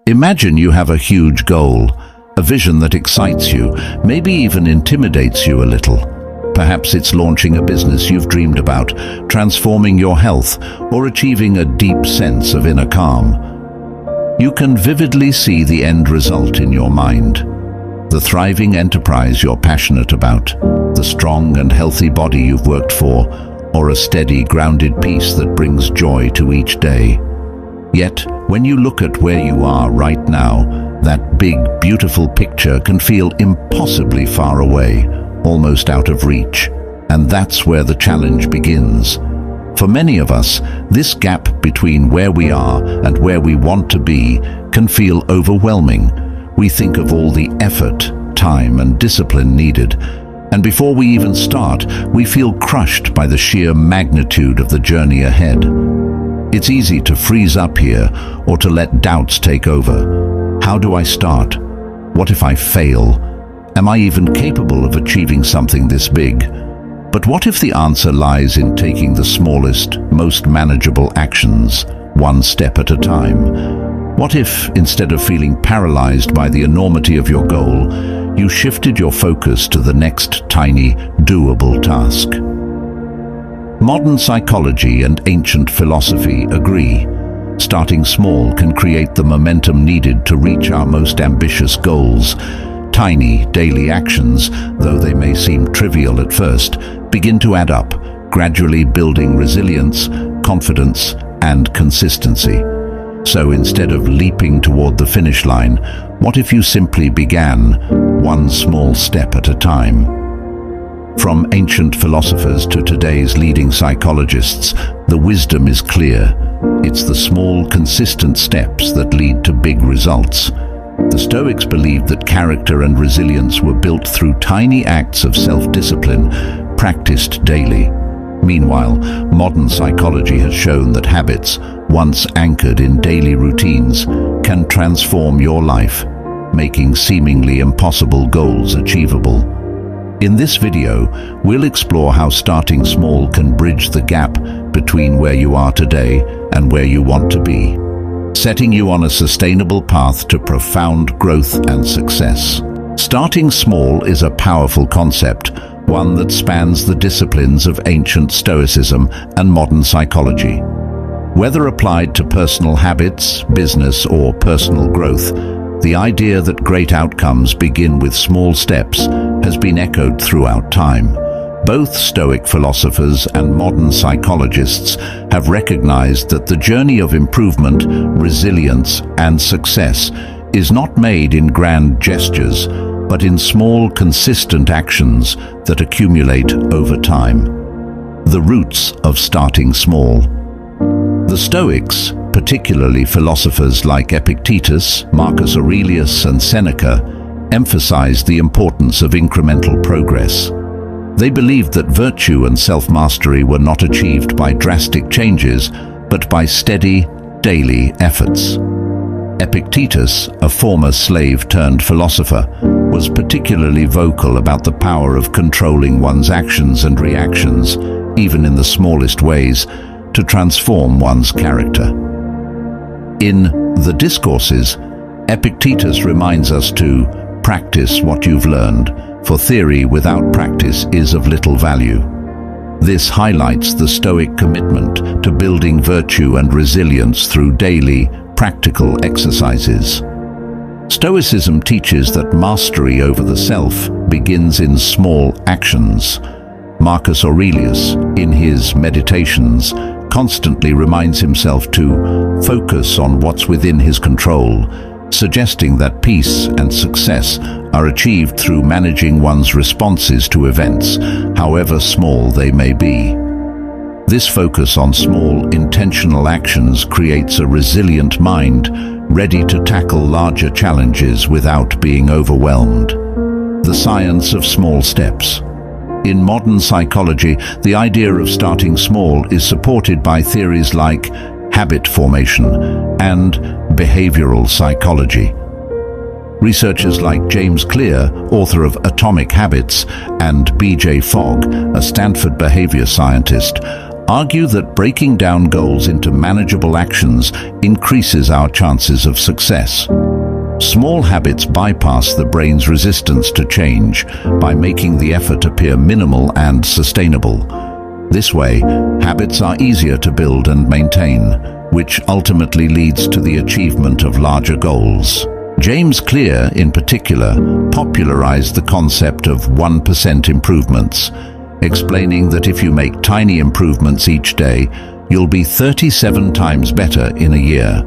Imagine you have a huge goal, a vision that excites you, maybe even intimidates you a little. Perhaps it's launching a business you've dreamed about, transforming your health, or achieving a deep sense of inner calm. You can vividly see the end result in your mind. The thriving enterprise you're passionate about, the strong and healthy body you've worked for, or a steady, grounded peace that brings joy to each day. Yet, when you look at where you are right now, that big, beautiful picture can feel impossibly far away, almost out of reach. And that's where the challenge begins. For many of us, this gap between where we are and where we want to be can feel overwhelming. We think of all the effort, time, and discipline needed, and before we even start, we feel crushed by the sheer magnitude of the journey ahead. It's easy to freeze up here or to let doubts take over. How do I start? What if I fail? Am I even capable of achieving something this big? But what if the answer lies in taking the smallest, most manageable actions, one step at a time? What if, instead of feeling paralyzed by the enormity of your goal, you shifted your focus to the next tiny, doable task? Modern psychology and ancient philosophy agree. Starting small can create the momentum needed to reach our most ambitious goals. Tiny, daily actions, though they may seem trivial at first, begin to add up, gradually building resilience, confidence, and consistency. So instead of leaping toward the finish line, what if you simply began one small step at a time? From ancient philosophers to today's leading psychologists, the wisdom is clear. It's the small, consistent steps that lead to big results. The Stoics believed that character and resilience were built through tiny acts of self-discipline, practiced daily. Meanwhile, modern psychology has shown that habits, once anchored in daily routines, can transform your life, making seemingly impossible goals achievable. In this video, we'll explore how starting small can bridge the gap between where you are today and where you want to be, setting you on a sustainable path to profound growth and success. Starting small is a powerful concept, one that spans the disciplines of ancient Stoicism and modern psychology. Whether applied to personal habits, business, or personal growth, the idea that great outcomes begin with small steps has been echoed throughout time. Both Stoic philosophers and modern psychologists have recognized that the journey of improvement, resilience, and success is not made in grand gestures, but in small, consistent actions that accumulate over time. The roots of starting small. The Stoics, particularly philosophers like Epictetus, Marcus Aurelius, and Seneca, emphasized the importance of incremental progress. They believed that virtue and self-mastery were not achieved by drastic changes, but by steady, daily efforts. Epictetus, a former slave-turned-philosopher, was particularly vocal about the power of controlling one's actions and reactions, even in the smallest ways, to transform one's character. In The Discourses, Epictetus reminds us to practice what you've learned, for theory without practice is of little value. This highlights the Stoic commitment to building virtue and resilience through daily, practical exercises. Stoicism teaches that mastery over the self begins in small actions. Marcus Aurelius, in his Meditations, constantly reminds himself to focus on what's within his control, suggesting that peace and success are achieved through managing one's responses to events, however small they may be. This focus on small, intentional actions creates a resilient mind, ready to tackle larger challenges without being overwhelmed. The science of small steps. In modern psychology, the idea of starting small is supported by theories like habit formation and behavioral psychology. Researchers like James Clear, author of Atomic Habits, and B.J. Fogg, a Stanford behavior scientist, argue that breaking down goals into manageable actions increases our chances of success. Small habits bypass the brain's resistance to change by making the effort appear minimal and sustainable. This way, habits are easier to build and maintain, which ultimately leads to the achievement of larger goals. James Clear, in particular, popularized the concept of 1% improvements, explaining that if you make tiny improvements each day, you'll be 37 times better in a year.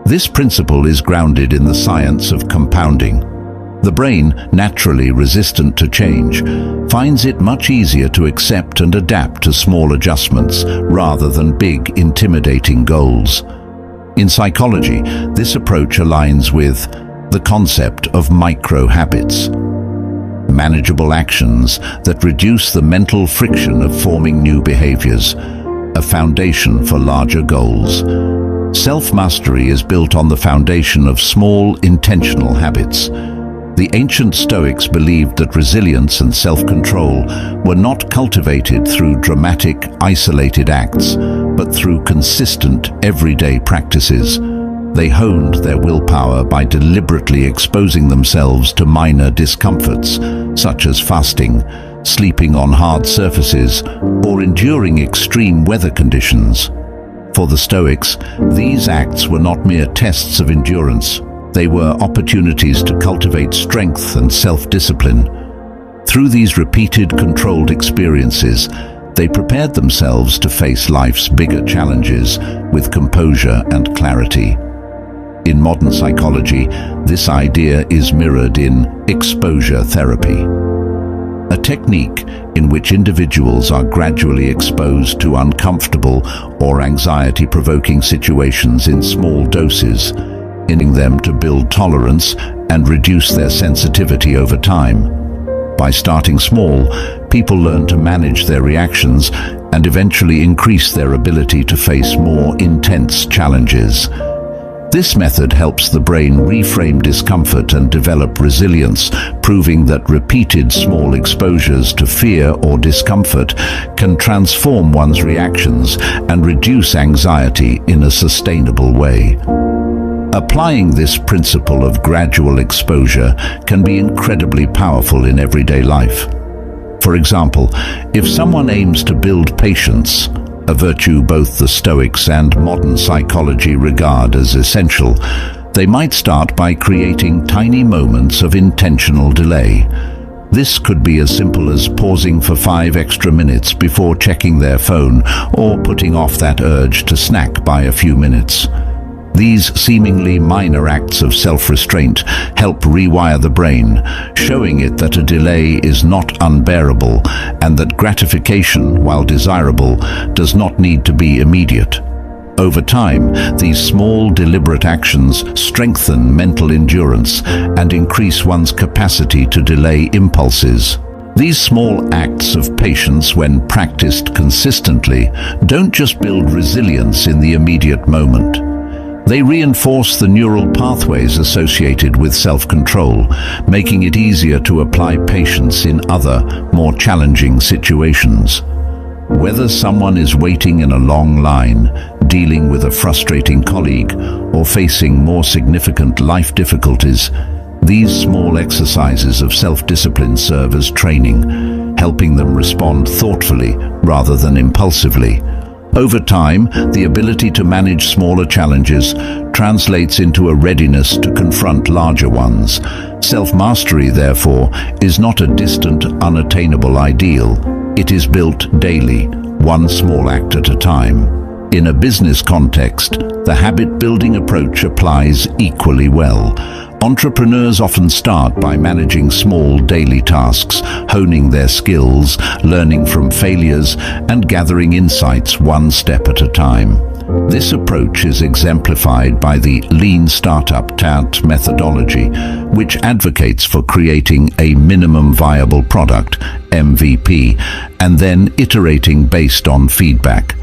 This principle is grounded in the science of compounding. The brain, naturally resistant to change, finds it much easier to accept and adapt to small adjustments rather than big, intimidating goals. In psychology, this approach aligns with the concept of micro-habits, manageable actions that reduce the mental friction of forming new behaviors, a foundation for larger goals. Self-mastery is built on the foundation of small, intentional habits. The ancient Stoics believed that resilience and self-control were not cultivated through dramatic, isolated acts, but through consistent, everyday practices. They honed their willpower by deliberately exposing themselves to minor discomforts, such as fasting, sleeping on hard surfaces, or enduring extreme weather conditions. For the Stoics, these acts were not mere tests of endurance. They were opportunities to cultivate strength and self-discipline. Through these repeated, controlled experiences, they prepared themselves to face life's bigger challenges with composure and clarity. In modern psychology, this idea is mirrored in exposure therapy, a technique in which individuals are gradually exposed to uncomfortable or anxiety-provoking situations in small doses, enabling them to build tolerance and reduce their sensitivity over time. By starting small, people learn to manage their reactions and eventually increase their ability to face more intense challenges. This method helps the brain reframe discomfort and develop resilience, proving that repeated small exposures to fear or discomfort can transform one's reactions and reduce anxiety in a sustainable way. Applying this principle of gradual exposure can be incredibly powerful in everyday life. For example, if someone aims to build patience, a virtue both the Stoics and modern psychology regard as essential, they might start by creating tiny moments of intentional delay. This could be as simple as pausing for 5 extra minutes before checking their phone or putting off that urge to snack by a few minutes. These seemingly minor acts of self-restraint help rewire the brain, showing it that a delay is not unbearable and that gratification, while desirable, does not need to be immediate. Over time, these small, deliberate actions strengthen mental endurance and increase one's capacity to delay impulses. These small acts of patience, when practiced consistently, don't just build resilience in the immediate moment. They reinforce the neural pathways associated with self-control, making it easier to apply patience in other, more challenging situations. Whether someone is waiting in a long line, dealing with a frustrating colleague, or facing more significant life difficulties, these small exercises of self-discipline serve as training, helping them respond thoughtfully rather than impulsively. Over time, the ability to manage smaller challenges translates into a readiness to confront larger ones. Self-mastery, therefore, is not a distant, unattainable ideal. It is built daily, one small act at a time. In a business context, the habit-building approach applies equally well. Entrepreneurs often start by managing small daily tasks, honing their skills, learning from failures, and gathering insights one step at a time. This approach is exemplified by the Lean Startup TAT methodology, which advocates for creating a minimum viable product, MVP, and then iterating based on feedback.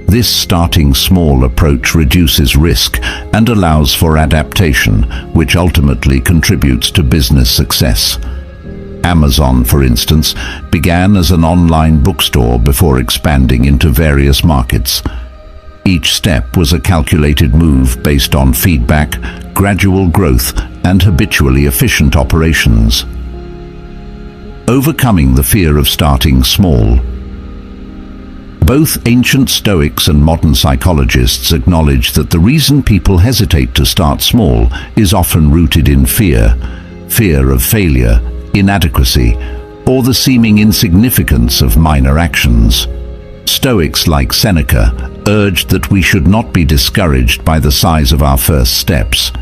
This starting small approach reduces risk and allows for adaptation, which ultimately contributes to business success. Amazon, for instance, began as an online bookstore before expanding into various markets. Each step was a calculated move based on feedback, gradual growth, and habitually efficient operations. Overcoming the fear of starting small. Both ancient Stoics and modern psychologists acknowledge that the reason people hesitate to start small is often rooted in fear of failure, inadequacy, or the seeming insignificance of minor actions. Stoics like Seneca urged that we should not be discouraged by the size of our first steps.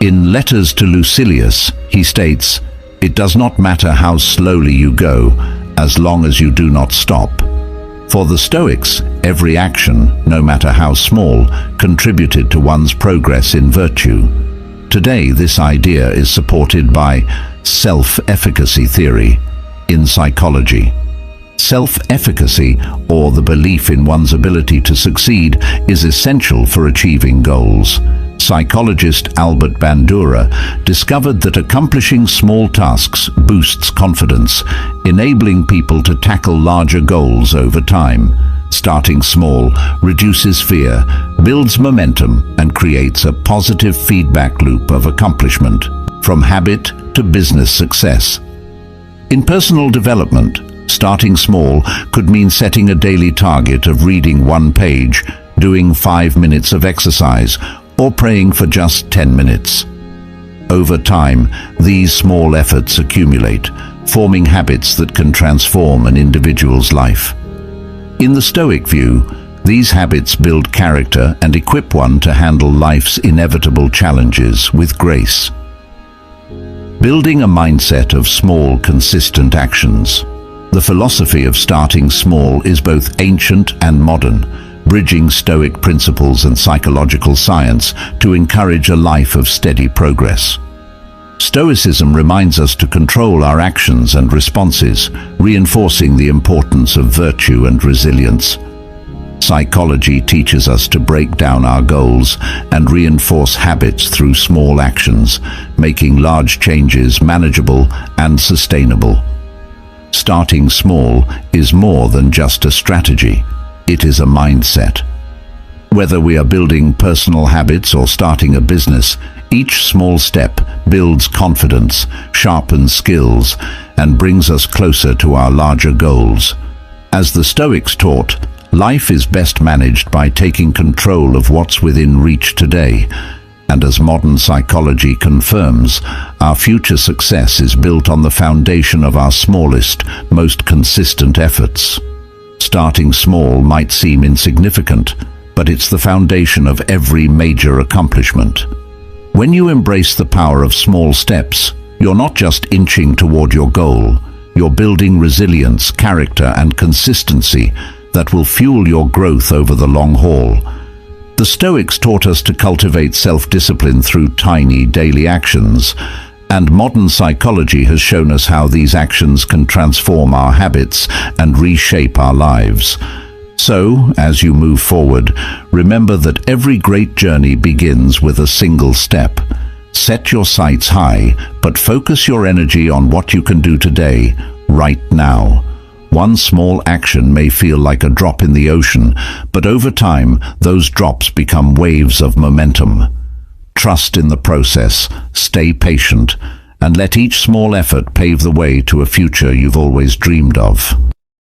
In Letters to Lucilius, he states, "It does not matter how slowly you go, as long as you do not stop." For the Stoics, every action, no matter how small, contributed to one's progress in virtue. Today, this idea is supported by self-efficacy theory in psychology. Self-efficacy, or the belief in one's ability to succeed, is essential for achieving goals. Psychologist Albert Bandura discovered that accomplishing small tasks boosts confidence, enabling people to tackle larger goals over time. Starting small reduces fear, builds momentum, and creates a positive feedback loop of accomplishment, from habit to business success. In personal development, starting small could mean setting a daily target of reading 1 page, doing 5 minutes of exercise, or praying for just 10 minutes. Over time, these small efforts accumulate, forming habits that can transform an individual's life. In the Stoic view, these habits build character and equip one to handle life's inevitable challenges with grace. Building a mindset of small, consistent actions. The philosophy of starting small is both ancient and modern, bridging Stoic principles and psychological science to encourage a life of steady progress. Stoicism reminds us to control our actions and responses, reinforcing the importance of virtue and resilience. Psychology teaches us to break down our goals and reinforce habits through small actions, making large changes manageable and sustainable. Starting small is more than just a strategy. It is a mindset. Whether we are building personal habits or starting a business, each small step builds confidence, sharpens skills, and brings us closer to our larger goals. As the Stoics taught, life is best managed by taking control of what's within reach today. And as modern psychology confirms, our future success is built on the foundation of our smallest, most consistent efforts. Starting small might seem insignificant, but it's the foundation of every major accomplishment. When you embrace the power of small steps, you're not just inching toward your goal, you're building resilience, character, and consistency that will fuel your growth over the long haul. The Stoics taught us to cultivate self-discipline through tiny daily actions, and modern psychology has shown us how these actions can transform our habits and reshape our lives. So, as you move forward, remember that every great journey begins with a single step. Set your sights high, but focus your energy on what you can do today, right now. One small action may feel like a drop in the ocean, but over time, those drops become waves of momentum. Trust in the process, stay patient, and let each small effort pave the way to a future you've always dreamed of.